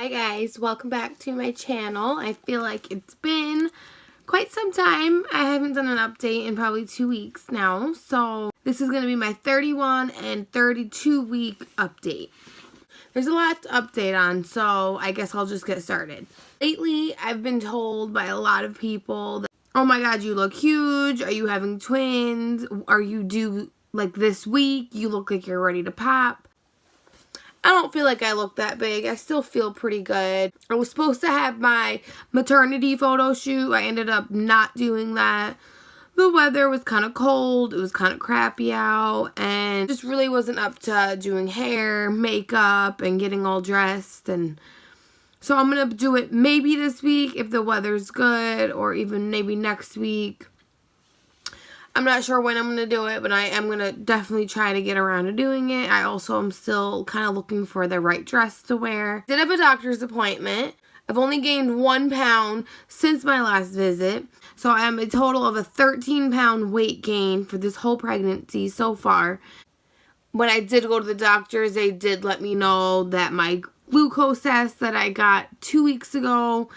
Hi guys, welcome back to my channel. I feel like it's been quite some time. I haven't done an update in probably 2 weeks now. So this is going to be my 31 and 32 week update. There's a lot to update on, so I guess I'll just get started. Lately, I've been told by a lot of people that, oh my god, you look huge. Are you having twins? Are you due like this week? You look like you're ready to pop. I don't feel like I look that big. I still feel pretty good. I was supposed to have my maternity photo shoot. I ended up not doing that. The weather was kind of cold. It was kind of crappy out. And just really wasn't up to doing hair, makeup, and getting all dressed. And so I'm going to do it maybe this week if the weather's good. Or even maybe next week. I'm not sure when I'm going to do it, but I am going to definitely try to get around to doing it. I also am still kind of looking for the right dress to wear. Did have a doctor's appointment. I've only gained 1 pound since my last visit. So I am a total of a 13-pound weight gain for this whole pregnancy so far. When I did go to the doctors, they did let me know that my glucose test that I got 2 weeks ago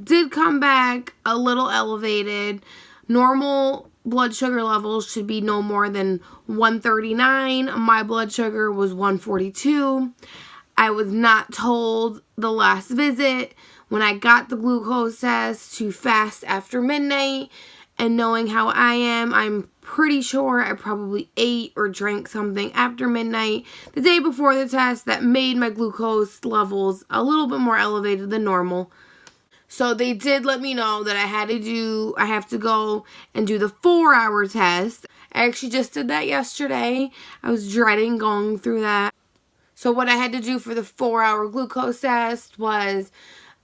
did come back a little elevated. Normal blood sugar levels should be no more than 139. My blood sugar was 142. I was not told the last visit when I got the glucose test to fast after midnight. And knowing how I am, I'm pretty sure I probably ate or drank something after midnight the day before the test that made my glucose levels a little bit more elevated than normal. So they did let me know that I have to go and do the 4-hour test. I actually just did that yesterday. I was dreading going through that. So what I had to do for the 4-hour glucose test was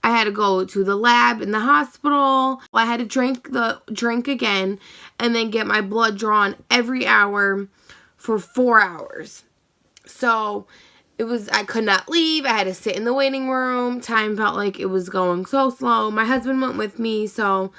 I had to go to the lab in the hospital. I had to drink again and then get my blood drawn every hour for 4 hours. So I could not leave. I had to sit in the waiting room. Time felt like it was going so slow. My husband went with me, so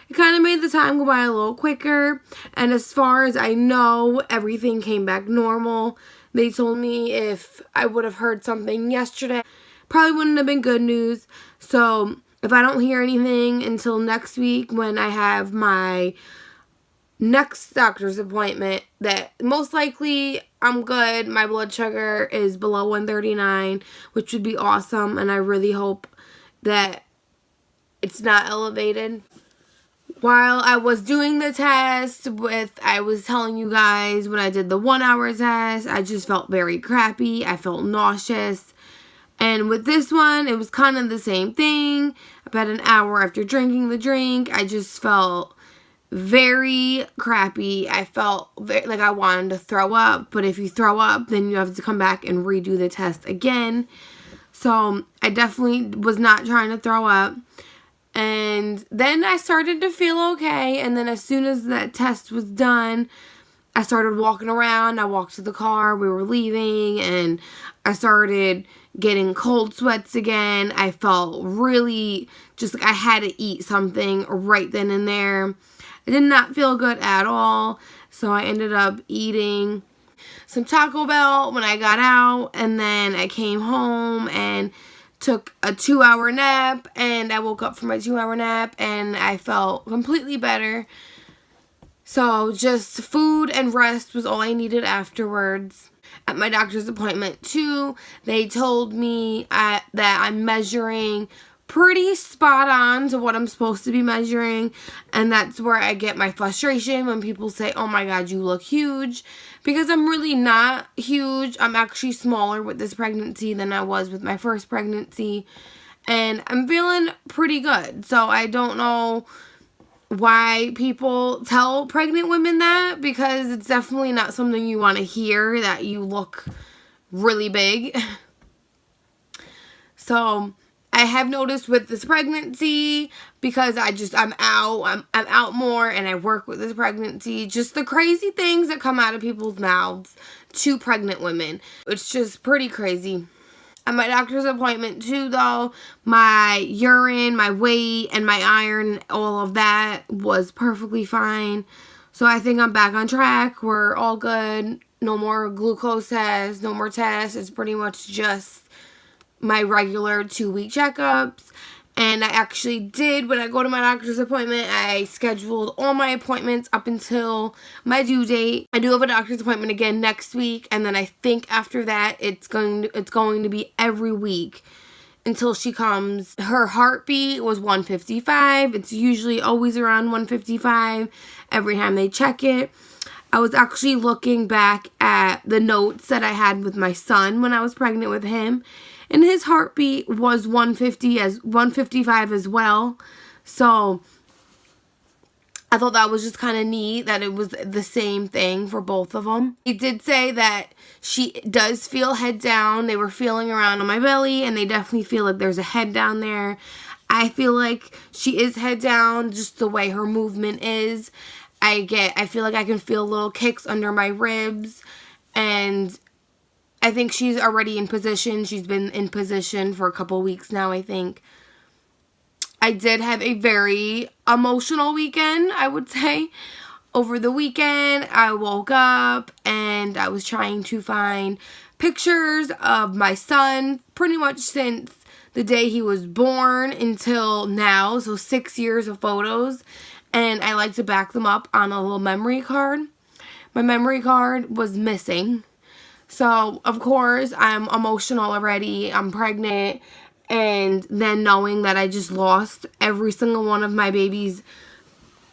it kind of made the time go by a little quicker. And as far as I know, everything came back normal. They told me if I would have heard something yesterday, probably wouldn't have been good news. So if I don't hear anything until next week when I have my next doctor's appointment, that most likely I'm good. My blood sugar is below 139, which would be awesome, and I really hope that it's not elevated. While I was doing the test, I was telling you guys when I did the 1-hour test, I just felt very crappy. I felt nauseous. And with this one, it was kind of the same thing. About an hour after drinking the drink, I just felt very crappy. I felt like I wanted to throw up, but if you throw up, then you have to come back and redo the test again. So I definitely was not trying to throw up. And then I started to feel okay, and then as soon as that test was done, I started walking around. I walked to the car, we were leaving, and I started getting cold sweats again. I felt really just like I had to eat something right then and there. I did not feel good at all, so I ended up eating some Taco Bell when I got out, and then I came home and took a 2-hour nap, and I woke up from my 2-hour nap, and I felt completely better. So just food and rest was all I needed afterwards. At my doctor's appointment too, they told me that I'm measuring pretty spot on to what I'm supposed to be measuring, and that's where I get my frustration when people say, oh my god, you look huge, because I'm really not huge. I'm actually smaller with this pregnancy than I was with my first pregnancy, and I'm feeling pretty good. So I don't know why people tell pregnant women that, because it's definitely not something you want to hear, that you look really big. So I have noticed with this pregnancy, because I'm out more, and I work with this pregnancy, just the crazy things that come out of people's mouths to pregnant women. It's just pretty crazy. At my doctor's appointment too, though, my urine, my weight, and my iron, all of that was perfectly fine. So I think I'm back on track. We're all good. No more glucose tests, no more tests. It's pretty much just my regular 2-week checkups. And I actually did, when I go to my doctor's appointment, I scheduled all my appointments up until my due date. I do have a doctor's appointment again next week, and then I think after that it's going to be every week until she comes. Her heartbeat was 155. It's usually always around 155 every time they check it. I was actually looking back at the notes that I had with my son when I was pregnant with him, and his heartbeat was 155 as well. So I thought that was just kind of neat that it was the same thing for both of them. He did say that she does feel head down. They were feeling around on my belly, and they definitely feel like there's a head down there. I feel like she is head down, just the way her movement is. I feel like I can feel little kicks under my ribs, and I think she's already in position. She's been in position for a couple weeks now, I think. I did have a very emotional weekend, I would say. Over the weekend, I woke up and I was trying to find pictures of my son pretty much since the day he was born until now. So 6 years of photos. And I like to back them up on a little memory card. My memory card was missing. So, of course, I'm emotional already. I'm pregnant. And then knowing that I just lost every single one of my baby's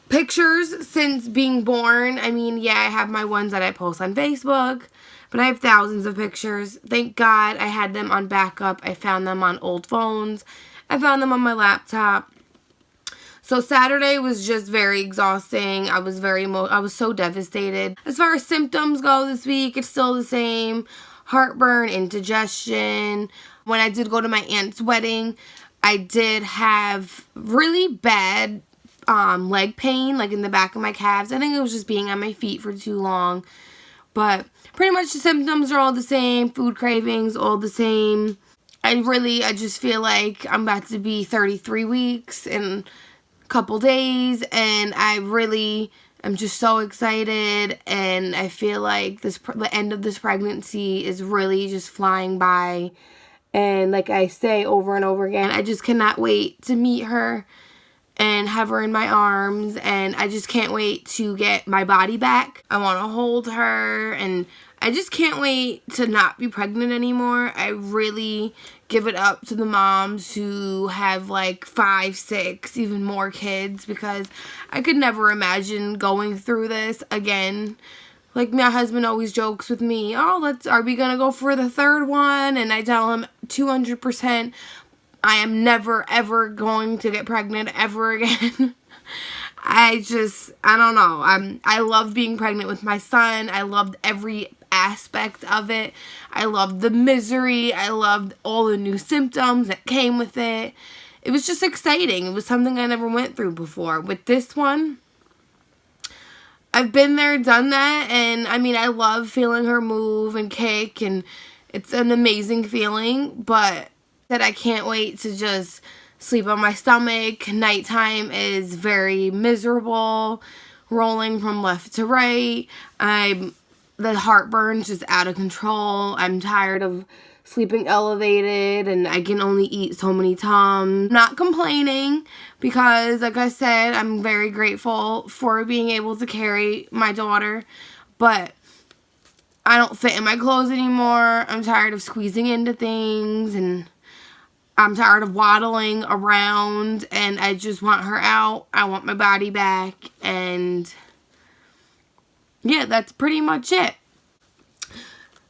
pictures since being born. I mean, yeah, I have my ones that I post on Facebook, but I have thousands of pictures. Thank God I had them on backup. I found them on old phones. I found them on my laptop. So Saturday was just very exhausting. I was so devastated. As far as symptoms go this week, it's still the same. Heartburn, indigestion. When I did go to my aunt's wedding, I did have really bad leg pain, like in the back of my calves. I think it was just being on my feet for too long. But pretty much the symptoms are all the same. Food cravings, all the same. I just feel like I'm about to be 33 weeks in couple days, and I'm just so excited, and I feel like the end of this pregnancy is really just flying by. And like I say over and over again, I just cannot wait to meet her and have her in my arms, and I just can't wait to get my body back. I want to hold her, and I just can't wait to not be pregnant anymore. I really give it up to the moms who have like 5, 6, even more kids, because I could never imagine going through this again. Like, my husband always jokes with me, are we going to go for the third one? And I tell him 200%, I am never, ever going to get pregnant ever again. I don't know. I love being pregnant with my son. I loved every aspect of it. I loved the misery. I loved all the new symptoms that came with it. It was just exciting. It was something I never went through before. With this one, I've been there, done that, and I mean, I love feeling her move and kick, and it's an amazing feeling, but that I can't wait to just sleep on my stomach. Nighttime is very miserable, rolling from left to right. The heartburn's just out of control. I'm tired of sleeping elevated, and I can only eat so many times. Not complaining, because like I said, I'm very grateful for being able to carry my daughter, but I don't fit in my clothes anymore. I'm tired of squeezing into things, and I'm tired of waddling around, and I just want her out. I want my body back, and yeah, that's pretty much it.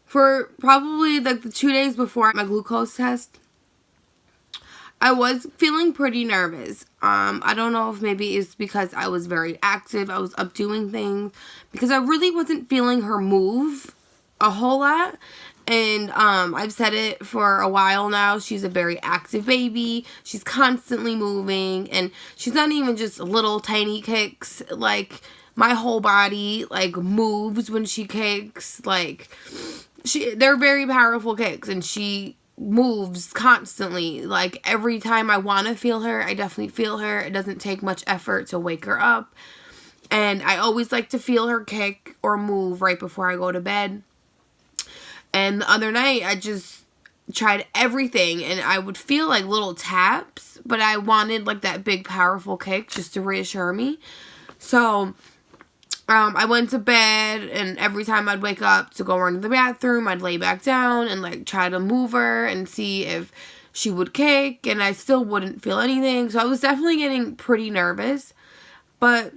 For probably like the 2 days before my glucose test, I was feeling pretty nervous. I don't know if maybe it's because I was very active. I was up doing things, because I really wasn't feeling her move a whole lot. And I've said it for a while now. She's a very active baby. She's constantly moving, and she's not even just little tiny kicks. Like, my whole body like moves when she kicks. Like, they're very powerful kicks, and she moves constantly. Like, every time I want to feel her, I definitely feel her. It doesn't take much effort to wake her up, and I always like to feel her kick or move right before I go to bed. And the other night, I just tried everything, and I would feel like little taps, but I wanted like that big powerful kick just to reassure me. So I went to bed, and every time I'd wake up to go run to the bathroom, I'd lay back down and like try to move her and see if she would kick, and I still wouldn't feel anything. So I was definitely getting pretty nervous. But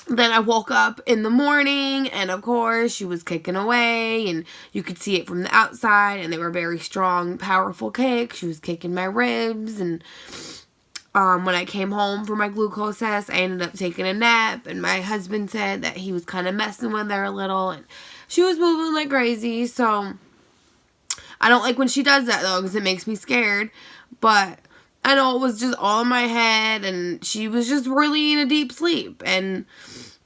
then I woke up in the morning, and of course she was kicking away, and you could see it from the outside, and they were very strong, powerful kicks. She was kicking my ribs, and when I came home from my glucose test, I ended up taking a nap, and my husband said that he was kind of messing with her a little, and she was moving like crazy. So I don't like when she does that, though, because it makes me scared. But I know it was just all in my head, and she was just really in a deep sleep, and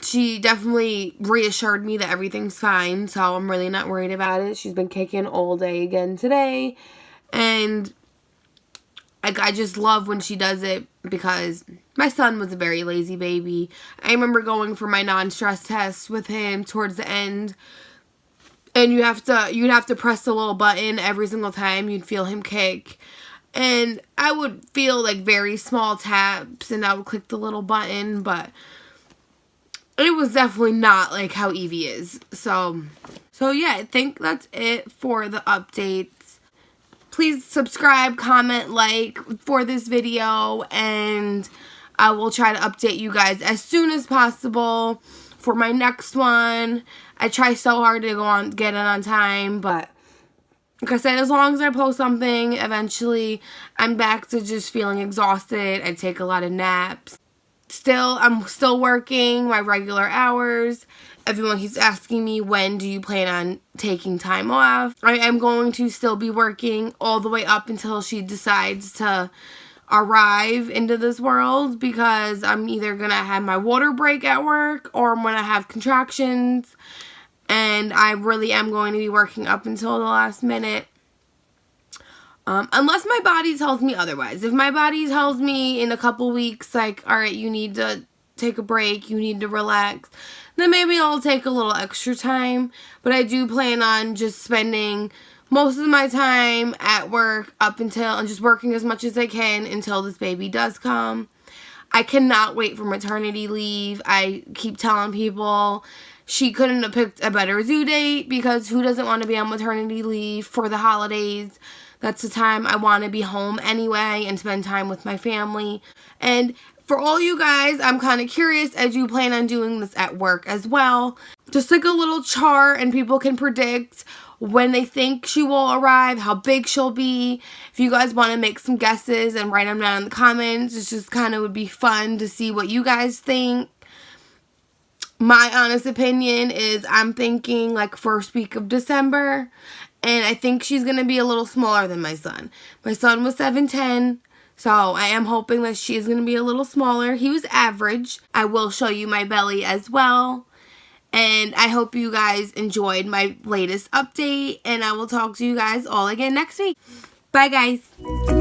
she definitely reassured me that everything's fine, so I'm really not worried about it. She's been kicking all day again today, and I just love when she does it, because my son was a very lazy baby. I remember going for my non-stress test with him towards the end, and you'd have to press the little button every single time you'd feel him kick. And I would feel like very small taps, and I would click the little button, but it was definitely not like how Evie is. So yeah, I think that's it for the updates. Please subscribe, comment, like for this video, and I will try to update you guys as soon as possible for my next one. I try so hard to get it on time, but like I said, as long as I post something, eventually I'm back to just feeling exhausted. I take a lot of naps. I'm still working my regular hours. Everyone keeps asking me, when do you plan on taking time off? I am going to still be working all the way up until she decides to arrive into this world, because I'm either going to have my water break at work, or I'm going to have contractions. And I really am going to be working up until the last minute. Unless my body tells me otherwise. If my body tells me in a couple weeks, like, alright, you need to take a break, you need to relax, then maybe I'll take a little extra time. But I do plan on just spending most of my time at work up until, and just working as much as I can until this baby does come. I cannot wait for maternity leave. I keep telling people she couldn't have picked a better due date, because who doesn't want to be on maternity leave for the holidays? That's the time I want to be home anyway and spend time with my family. And for all you guys, I'm kind of curious, as you plan on doing this at work as well. Just like a little chart, and people can predict when they think she will arrive, how big she'll be. If you guys want to make some guesses and write them down in the comments, it's just kind of would be fun to see what you guys think. My honest opinion is I'm thinking like first week of December, and I think she's going to be a little smaller than my son. My son was 7'10", so I am hoping that she is going to be a little smaller. He was average. I will show you my belly as well. And I hope you guys enjoyed my latest update, and I will talk to you guys all again next week. Bye, guys.